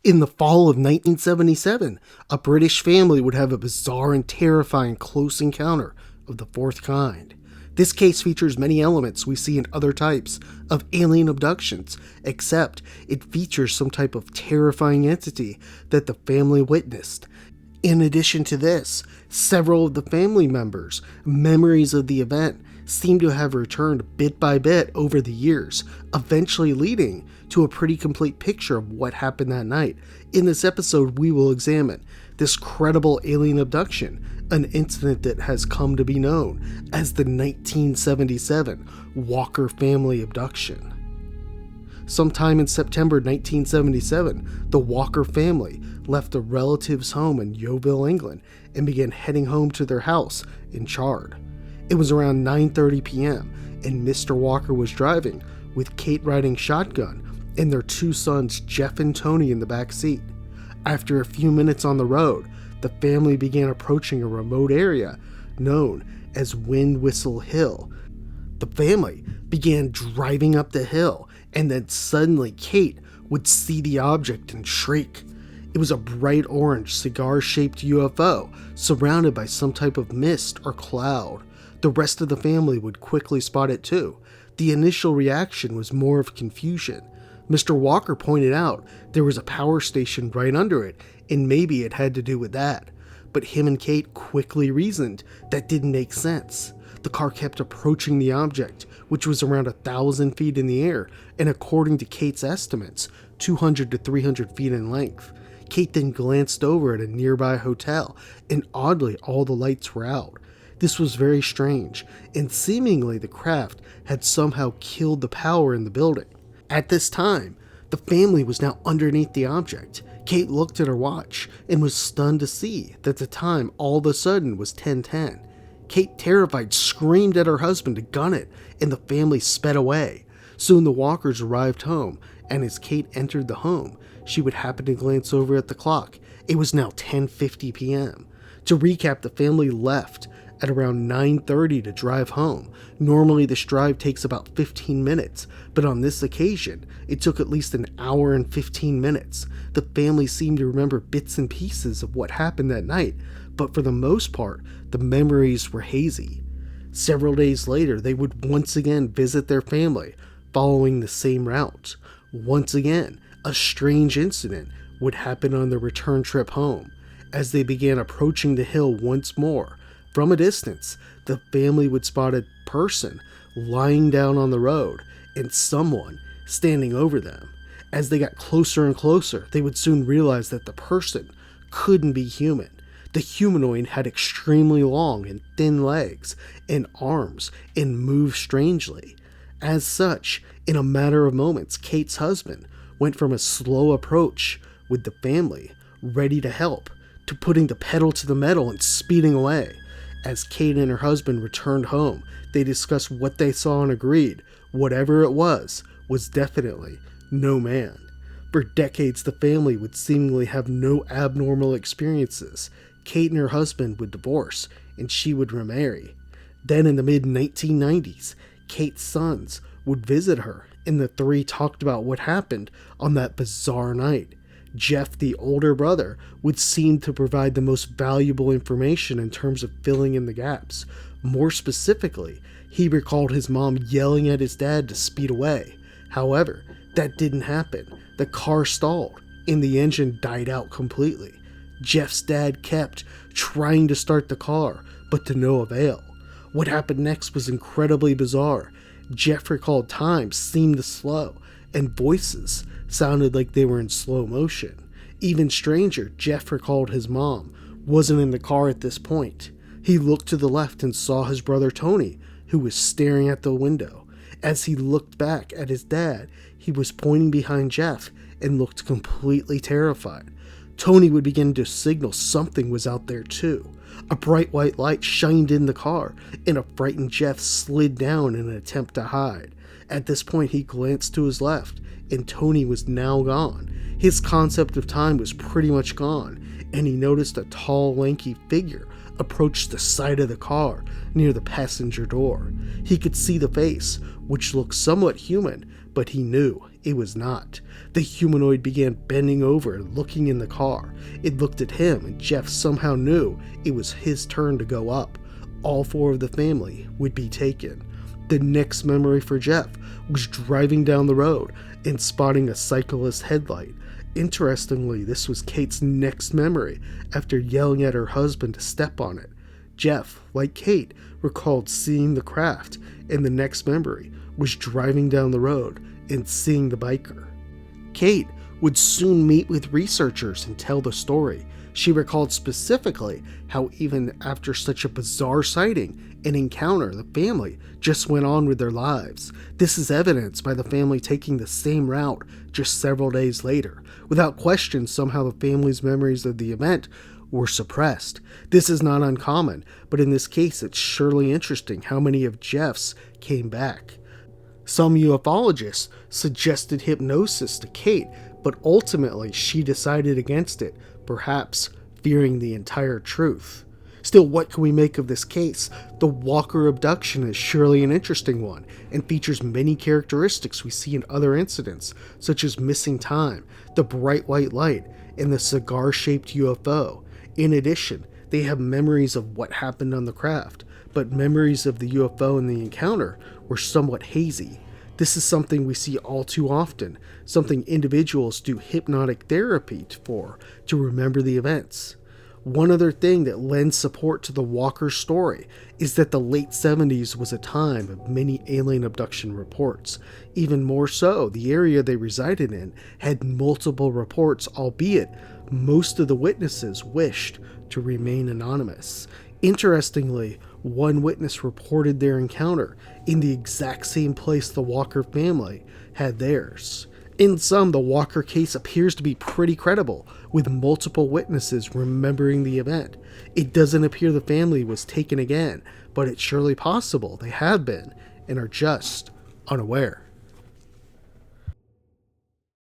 In the fall of 1977, a British family would have a bizarre and terrifying close encounter of the fourth kind. This case features many elements we see in other types of alien abductions, except it features some type of terrifying entity that the family witnessed. In addition to this, several of the family members' memories of the event seem to have returned bit by bit over the years, eventually leading to a pretty complete picture of what happened that night. In this episode, we will examine this credible alien abduction, an incident that has come to be known as the 1977 Walker family abduction. Sometime in September 1977, the Walker family left a relative's home in Yeovil, England, and began heading home to their house in Chard. It was around 9:30 p.m., and Mr. Walker was driving, with Kate riding shotgun and their two sons, Jeff and Tony, in the back seat. After a few minutes on the road, the family began approaching a remote area known as Wind Whistle Hill. The family began driving up the hill, and then suddenly Kate would see the object and shriek. It was a bright orange cigar-shaped UFO surrounded by some type of mist or cloud. The rest of the family would quickly spot it too. The initial reaction was more of confusion. Mr. Walker pointed out there was a power station right under it, and maybe it had to do with that. But him and Kate quickly reasoned that didn't make sense. The car kept approaching the object, which was around 1,000 feet in the air, and according to Kate's estimates, 200 to 300 feet in length. Kate then glanced over at a nearby hotel, and oddly, all the lights were out. This was very strange, and seemingly the craft had somehow killed the power in the building. At this time, the family was now underneath the object. Kate looked at her watch and was stunned to see that the time all of a sudden was 10:10. Kate, terrified, screamed at her husband to gun it, and the family sped away. Soon the Walkers arrived home, and as Kate entered the home, she would happen to glance over at the clock. It was now 10:50 p.m. To recap, the family left at around 9:30 to drive home. Normally this drive takes about 15 minutes, but on this occasion, it took at least an hour and 15 minutes. The family seemed to remember bits and pieces of what happened that night, but for the most part, the memories were hazy. Several days later, they would once again visit their family, following the same route. Once again, a strange incident would happen on the return trip home. As they began approaching the hill once more, from a distance, the family would spot a person lying down on the road and someone standing over them. As they got closer and closer, they would soon realize that the person couldn't be human. The humanoid had extremely long and thin legs and arms and moved strangely. As such, in a matter of moments, Kate's husband went from a slow approach with the family, ready to help, to putting the pedal to the metal and speeding away. As Kate and her husband returned home, they discussed what they saw and agreed, whatever it was definitely no man. For decades, the family would seemingly have no abnormal experiences. Kate and her husband would divorce, and she would remarry. Then in the mid-1990s, Kate's sons would visit her, and the three talked about what happened on that bizarre night. Jeff, the older brother, would seem to provide the most valuable information in terms of filling in the gaps. More specifically, he recalled his mom yelling at his dad to speed away. However, that didn't happen. The car stalled, and the engine died out completely. Jeff's dad kept trying to start the car, but to no avail. What happened next was incredibly bizarre. Jeff recalled time seemed to slow, and voices sounded like they were in slow motion. Even stranger, Jeff recalled his mom wasn't in the car at this point. He looked to the left and saw his brother Tony, who was staring at the window. As he looked back at his dad, he was pointing behind Jeff and looked completely terrified. Tony would begin to signal something was out there too. A bright white light shined in the car, and a frightened Jeff slid down in an attempt to hide. At this point, he glanced to his left, and Tony was now gone. His concept of time was pretty much gone, and he noticed a tall, lanky figure approach the side of the car near the passenger door. He could see the face, which looked somewhat human, but he knew It was not. The humanoid began bending over and looking in the car. It looked at him, and Jeff somehow knew it was his turn to go up. All 4 of the family would be taken. The next memory for Jeff was driving down the road and spotting a cyclist headlight. Interestingly, this was Kate's next memory after yelling at her husband to step on it. Jeff, like Kate, recalled seeing the craft, and the next memory was driving down the road and seeing the biker. Kate would soon meet with researchers and tell the story. She recalled specifically how even after such a bizarre sighting and encounter, the family just went on with their lives. This is evidenced by the family taking the same route just several days later. Without question, somehow the family's memories of the event were suppressed. This is not uncommon, but in this case it's surely interesting how many of Jeff's came back. Some ufologists suggested hypnosis to Kate, but ultimately she decided against it, perhaps fearing the entire truth. Still, what can we make of this case? The Walker abduction is surely an interesting one, and features many characteristics we see in other incidents, such as missing time, the bright white light, and the cigar-shaped UFO. In addition, they have memories of what happened on the craft, but memories of the UFO and the encounter were somewhat hazy. This is something we see all too often, something individuals do hypnotic therapy for to remember the events. One other thing that lends support to the Walker story is that the late 70s was a time of many alien abduction reports. Even more so, the area they resided in had multiple reports, albeit most of the witnesses wished to remain anonymous. Interestingly, one witness reported their encounter in the exact same place the Walker family had theirs. In sum, the Walker case appears to be pretty credible, with multiple witnesses remembering the event. It doesn't appear the family was taken again, but it's surely possible they have been and are just unaware.